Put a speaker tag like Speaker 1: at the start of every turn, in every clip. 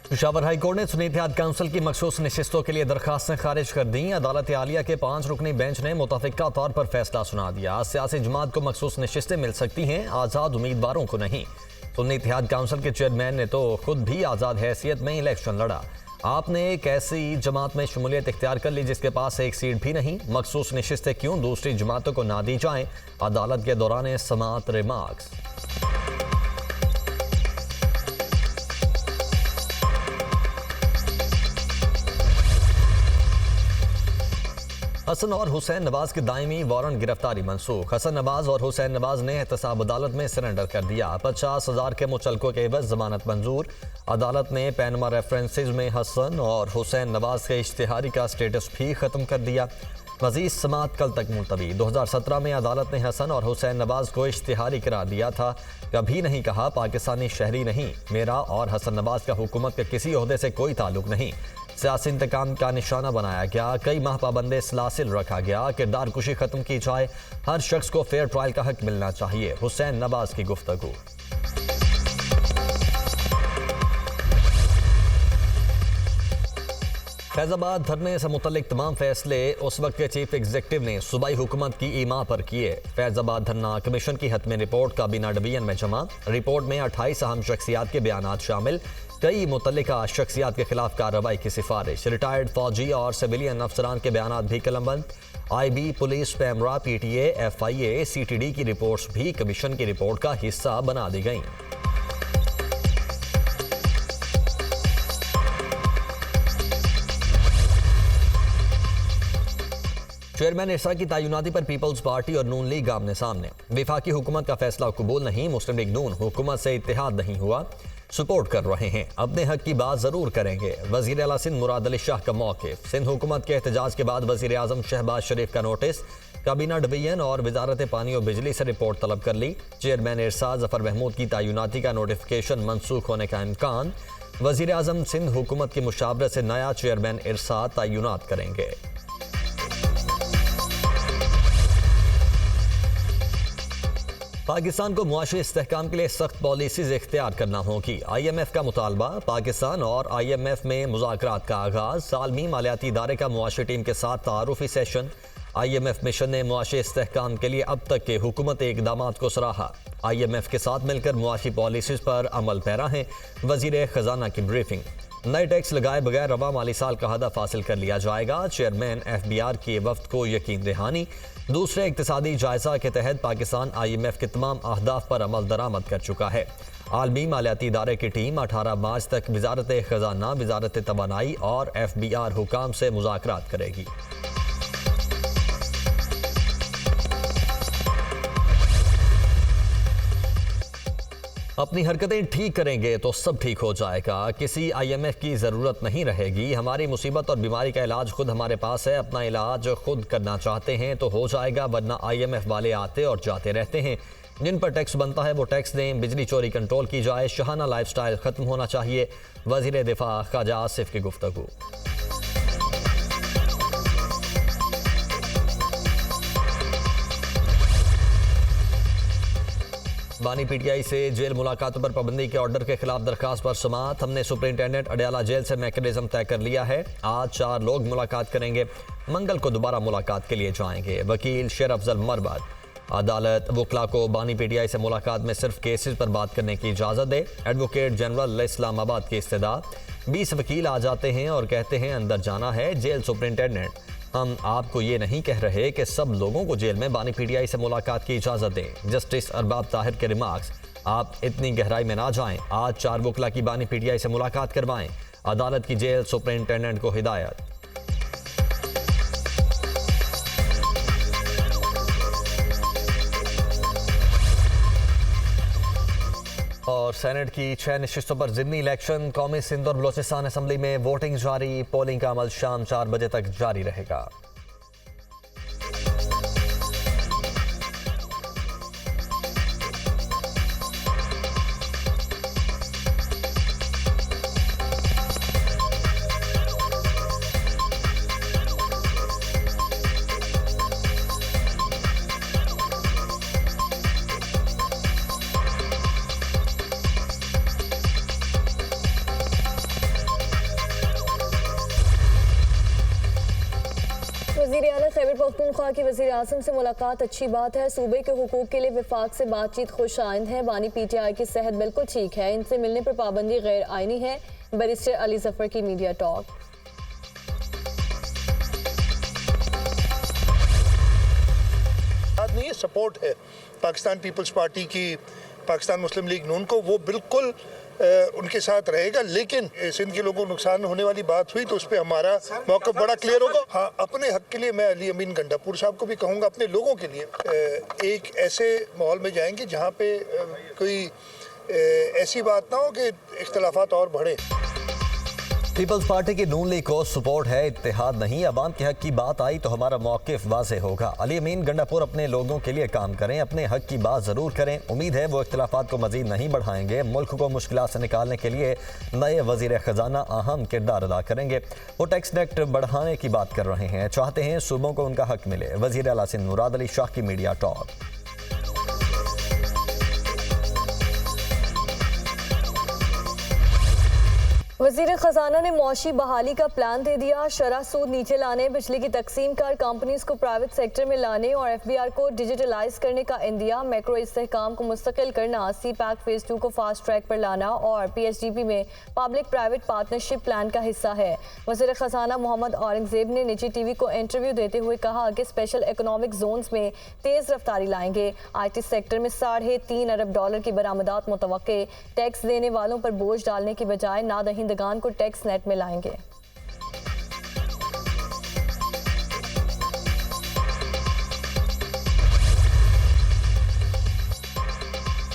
Speaker 1: Peshawar high court ने सुन्नी इत्तेहाद council की मखसूस नशिस्तों के लिए दरखास्तें खारिज कर दी। अदालत आलिया के 5 रुकनी बेंच ने मुतफ़िका तौर पर फैसला सुना दिया। सियासी जमात को मखसूस नशिस्तें मिल सकती हैं, आज़ाद उम्मीदवारों को नहीं। सुन्नी इत्तेहाद काउंसिल के चेयरमैन ने तो खुद भी आज़ाद हैसियत में इलेक्शन लड़ा। आपने एक ऐसी जमात में शमूलियत इख्तियार कर ली जिसके पास एक सीट भी नहीं। मखसूस नशिस्तें क्यों दूसरी जमातों को ना दी जाएं? अदालत के दौरान समाअत रिमार्क्स। हसन और हुसैन नवाज की दायमी वारंट गिरफ्तारी मनसूख। हसन नवाज और हुसैन नवाज ने एहतसाब अदालत में सरेंडर कर दिया। 50,000 के मुचलकों के एवज जमानत मंजूर। अदालत ने पैनमा रेफरेंसेज में हसन और हुसैन नवाज के इश्तिहारी का स्टेटस भी खत्म कर दिया। मजीद समाअत कल तक मुलतवी। 2017 में अदालत ने हसन और हुसैन नवाज को इश्तिहारी करार दिया था। कभी नहीं कहा पाकिस्तानी शहरी नहीं, मेरा और हसन नवाज का हुकूमत के किसी ओहदे से कोई ताल्लुक नहीं। सियासी इंतकाम का निशाना बनाया गया, कई माह पाबंदे सलासिल रखा गया, किरदार कुशी खत्म की जाए, हर शख्स को फेयर ट्रायल का हक मिलना चाहिए। हुसैन नवाज की गुफ्तगू। फैजाबाद धरने से मुतल्लिक तमाम फैसले उस वक्त के चीफ एग्जीक्यूटिव ने सूबाई हुकूमत की ईमा पर किए। फैजाबाद धरना कमीशन की हतमी रिपोर्ट काबीना डिवीजन में जमा। रिपोर्ट में 28 अहम शख्सियात के बयान शामिल, कई मुतल्लिका शख्सियात के खिलाफ कार्रवाई की सिफारिश। रिटायर्ड फौजी और सिविलियन अफसरान के बयान भी कलमबंद। IB, police, PEMRA, PTA, FIA, CTD की रिपोर्ट्स भी कमीशन की रिपोर्ट का हिस्सा बना दी गई। चेयरमैन इरसा की तैनाती पर पीपल्स पार्टी और नून लीग आमने सामने। वफाकी हुकूमत का फैसला कबूल नहीं, मुस्लिम लीग नून हुकूमत से इत्तेहाद नहीं हुआ, सपोर्ट कर रहे हैं, अपने हक की बात जरूर करेंगे। वजीर आला सिंध मुराद अली शाह का मौक़िफ़। सिंध हुकूमत के एहतजाज के बाद वजीर आज़म शहबाज शरीफ का नोटिस। काबीना डिवीजन और वजारत पानी और बिजली से रिपोर्ट तलब कर ली। चेयरमैन इरसा जफर महमूद की तैनाती का नोटिफिकेशन मनसूख होने का इम्कान। वजीर आज़म सिंध हुकूमत की मुशावरत से नया चेयरमैन इरसा तैनात करेंगे। पाकिस्तान को मुआशी इस्तेहकाम के लिए सख्त पॉलिसीज इख्तियार करना होगी। IMF का मुतालबा। पाकिस्तान और IMF में मुज़ाकरात का आगाज। सालमी मालियाती इदारे का मुआशी टीम के साथ तारुफी सेशन। IMF मिशन ने मुआशी इस्तेहकाम के लिए अब तक के हुकूमती इक़दामात को सराहा। IMF के साथ मिलकर मुआशी पॉलिसीज पर अमल पैरा हैं। वज़ीर ख़जाना की ब्रीफिंग। नए टैक्स लगाए बगैर रवा माली साल का हदफ हासिल कर लिया जाएगा। चेयरमैन FBR की वफ्द को यकीन दहानी। दूसरे इक़्तिसादी जायजा के तहत पाकिस्तान IMF के तमाम अहदाफ पर अमल दरामद कर चुका है। आलमी मालियाती इदारे की टीम 18 मार्च तक वजारत ख़जाना, वजारत तवानाई और FBR हुकाम से मुज़ाकरात करेगी। अपनी हरकतें ठीक करेंगे तो सब ठीक हो जाएगा, किसी IMF की ज़रूरत नहीं रहेगी। हमारी मुसीबत और बीमारी का इलाज खुद हमारे पास है, अपना इलाज खुद करना चाहते हैं तो हो जाएगा, वरना IMF वाले आते और जाते रहते हैं। जिन पर टैक्स बनता है वो टैक्स दें, बिजली चोरी कंट्रोल की जाए, शहाना लाइफस्टाइल ख़त्म होना चाहिए। वज़ीर दिफा ख्वाजा आसिफ की गुफ्तगू। बानी PTI से जेल मुलाकातों पर पाबंदी के ऑर्डर के खिलाफ दरखास्त पर समाअत। हमने सुपरिंटेंडेंट अडयाला जेल से मैकेनिज्म तय कर लिया है। आज 4 लोग मुलाकात करेंगे, मंगल को दोबारा मुलाकात के लिए जाएंगे। वकील शेर अफजल मरबद। अदालत वकला को बानी PTI से मुलाकात में सिर्फ केसेस पर बात करने की इजाज़त दे। एडवोकेट जनरल इस्लामाबाद की इस्तदा। 20 वकील आ जाते हैं और कहते हैं अंदर जाना है। जेल सुपरिंटेंडेंट, हम आपको ये नहीं कह रहे कि सब लोगों को जेल में बानी PTI से मुलाकात की इजाज़त दें। जस्टिस अरबाब ताहिर के रिमार्क्स, आप इतनी गहराई में ना जाएं। आज 4 वकला की बानी PTI से मुलाकात करवाएं। अदालत की जेल सुपरिंटेंडेंट को हिदायत। और सेनेट की 6 नशिस्तों पर ज़िमनी इलेक्शन। कौमी सिंध और बलोचिस्तान असम्बली में वोटिंग जारी। पोलिंग का अमल शाम 4 बजे तक जारी रहेगा।
Speaker 2: खैबर पख्तूनख्वा की वज़ीर आज़म से मुलाकात अच्छी बात है। सूबे के हुकूक के लिए विफाक से बातचीत खुश आइंद है। बानी PTI की सेहत बिल्कुल ठीक है, इनसे मिलने पर पाबंदी गैर आइनी है। बैरिस्टर अली जफर की मीडिया टॉक।
Speaker 3: नहीं, सपोर्ट है पाकिस्तान पीपल्स पार्टी की, पाकिस्तान मुस्लिम लीग नून को, वो बिल्कुल उनके साथ रहेगा। लेकिन सिंध के लोगों को नुकसान होने वाली बात हुई तो उस पर हमारा मौक़िफ़ बड़ा क्लियर होगा। हाँ, अपने हक के लिए मैं अली अमीन गंडापुर साहब को भी कहूँगा, अपने लोगों के लिए एक ऐसे माहौल में जाएंगे जहाँ पे कोई ऐसी बात ना हो कि इख्तिलाफात और बढ़े।
Speaker 1: पीपल्स पार्टी की नून लीग को सपोर्ट है, इत्तेहाद नहीं। अवाम के हक की बात आई तो हमारा मौक़िफ़ वाज़ेह होगा। अली अमीन गंडापुर अपने लोगों के लिए काम करें, अपने हक की बात ज़रूर करें। उम्मीद है वो इख्तिलाफात को मज़ीद नहीं बढ़ाएंगे। मुल्क को मुश्किलात से निकालने के लिए नए वज़ीर ख़जाना अहम किरदार अदा करेंगे। वो टैक्स नेट बढ़ाने की बात कर रहे हैं, चाहते हैं सूबों को उनका हक मिले। वज़ीर आला सिंध मुराद अली शाह की मीडिया टॉक।
Speaker 2: वज़ीर ख़जाना ने मौशी बहाली का प्लान दे दिया। शरह सूद नीचे लाने, बिजली की तकसीम कर कंपनीज को प्राइवेट सेक्टर में लाने और FBR को डिजिटलाइज करने का इंदिया, मैक्रो इस्तेहकाम को मुस्तकिल करना, CPAC फेज़ 2 को फास्ट ट्रैक पर लाना और PHDP में पब्लिक प्राइवेट पार्टनरशिप प्लान का हिस्सा है। वज़ीर ख़जाना मोहम्मद औरंगज़ेब ने निजी TV को इंटरव्यू देते हुए कहा कि स्पेशल इकोनॉमिक जोन्स में तेज़ रफ्तारी लाएंगे। IT सेक्टर में $3.5 अरब की बरामदात मुतवक्के। टैक्स देने वालों पर बोझ डालने की बजाय नादहिंदगान को टैक्स नेट में लाएंगे।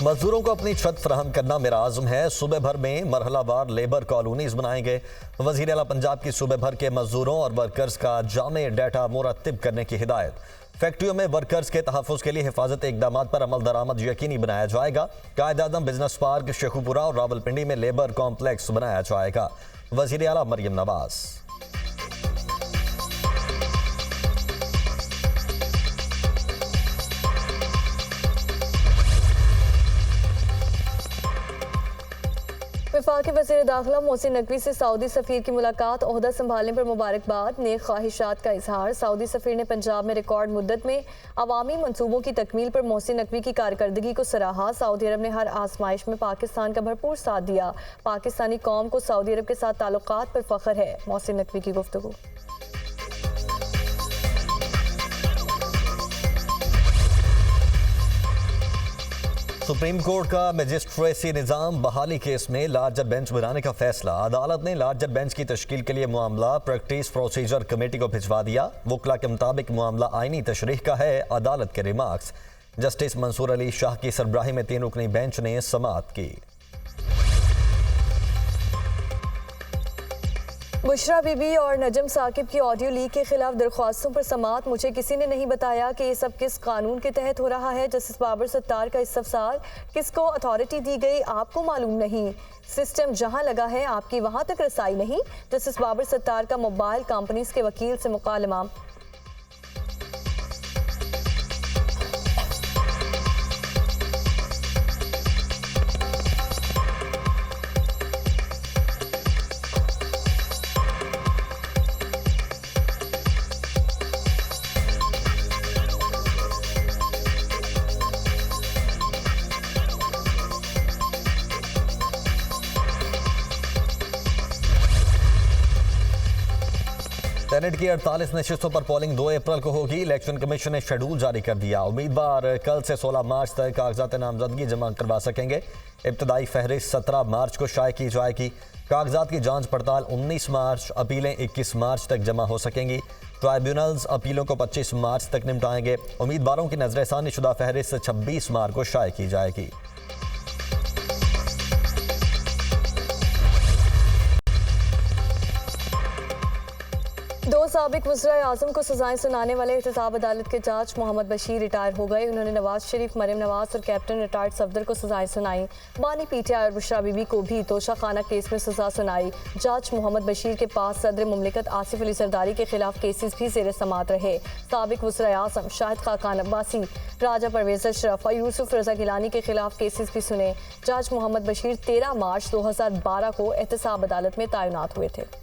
Speaker 1: मजदूरों को अपनी छत फराहम करना मेरा आज़म है। सूबे भर में मरहलावार लेबर कॉलोनीज बनाएंगे। वज़ीर आला पंजाब की सूबे भर के मजदूरों और वर्कर्स का जामे डाटा मुरत्तिब करने की हिदायत। फैक्ट्रियों में वर्कर्स के तहफ़्फ़ुज़ के लिए हिफाजत इक़दामात पर अमल दरामद यकीनी बनाया जाएगा। कायद-ए-आज़म बिजनेस पार्क शेखुपुरा और रावलपिंडी में लेबर कॉम्प्लेक्स बनाया जाएगा। वज़ीर आला मरियम नवाज़।
Speaker 2: वफाकी वज़ीर दाखिला मोहसिन नकवी से सऊदी सफ़ीर की मुलाकात, ओहदा संभालने पर मुबारकबाद, नेक ख्वाहिशात का इजहार। सऊदी सफ़ीर ने पंजाब में रिकॉर्ड मुद्दत में अवामी मंसूबों की तकमील पर मोहसिन नकवी की कारकर्दगी को सराहा। सऊदी अरब ने हर आजमाइश में पाकिस्तान का भरपूर साथ दिया। पाकिस्तानी कौम को सऊदी अरब के साथ ताल्लुकात पर फ़ख्र है। मोहसिन नकवी की गुफ्तगू।
Speaker 1: सुप्रीम कोर्ट का मजिस्ट्रेसी निज़ाम बहाली केस में लार्जर बेंच बनाने का फैसला। अदालत ने लार्जर बेंच की तश्कील के लिए मामला प्रैक्टिस प्रोसीजर कमेटी को भिजवा दिया। वकला के मुताबिक मामला आईनी तशरीह का है। अदालत के रिमार्क्स जस्टिस मंसूर अली शाह की सरबराही में 3 रुकनी बेंच ने समाअत की।
Speaker 2: बुशरा बीबी और नजम साकिब की ऑडियो लीक के खिलाफ दरख्वास्तों पर समाअत। मुझे किसी ने नहीं बताया कि ये सब किस कानून के तहत हो रहा है। जस्टिस बाबर सत्तार का इस्तफसार, किसको अथॉरिटी दी गई आपको मालूम नहीं, सिस्टम जहां लगा है आपकी वहां तक रसाई नहीं। जस्टिस बाबर सत्तार का मोबाइल कंपनीज के वकील से मुकालमा।
Speaker 1: सेनेट की 48 नशिस्तों पर पोलिंग 2 अप्रैल को होगी। इलेक्शन कमीशन ने शेड्यूल जारी कर दिया। उम्मीदवार कल से 16 मार्च तक कागजात नामजदगी जमा करवा सकेंगे। इब्तदाई फहरिस्त 17 मार्च को शाये की जाएगी। कागजात की जांच पड़ताल 19 मार्च, अपीलें 21 मार्च तक जमा हो सकेंगी। ट्राइब्यूनल्स अपीलों को 25 मार्च तक निपटाएंगे। उम्मीदवारों की नजरसानी शुदा फहरिस्त 26 मार्च को शाये की जाएगी।
Speaker 2: दो साबिक वज़ीर-ए-आज़म को सजाएं सुनाने वाले एहतसाब अदालत के जज मोहम्मद बशीर रिटायर हो गए। उन्होंने नवाज शरीफ, मरियम नवाज और कैप्टन रिटायर्ड सफदर को सजाएं सुनाई। बानी PTI और बुशरा बीबी को भी तोशा खाना केस में सजा सुनाई। जज मोहम्मद बशीर के पास सदर मुमलिकत आसिफ अली जरदारी के खिलाफ केसेस भी ज़ेर समात रहे। साबिक वज़ीर-ए-आज़म शाहिद खाकान अब्बासी, राजा परवेज़ अशरफ और यूसुफ रजा गिलानी के खिलाफ केसेस भी सुने। जज मोहम्मद बशीर 13 मार्च 2012 को एहतसाब अदालत में तैनात हुए थे।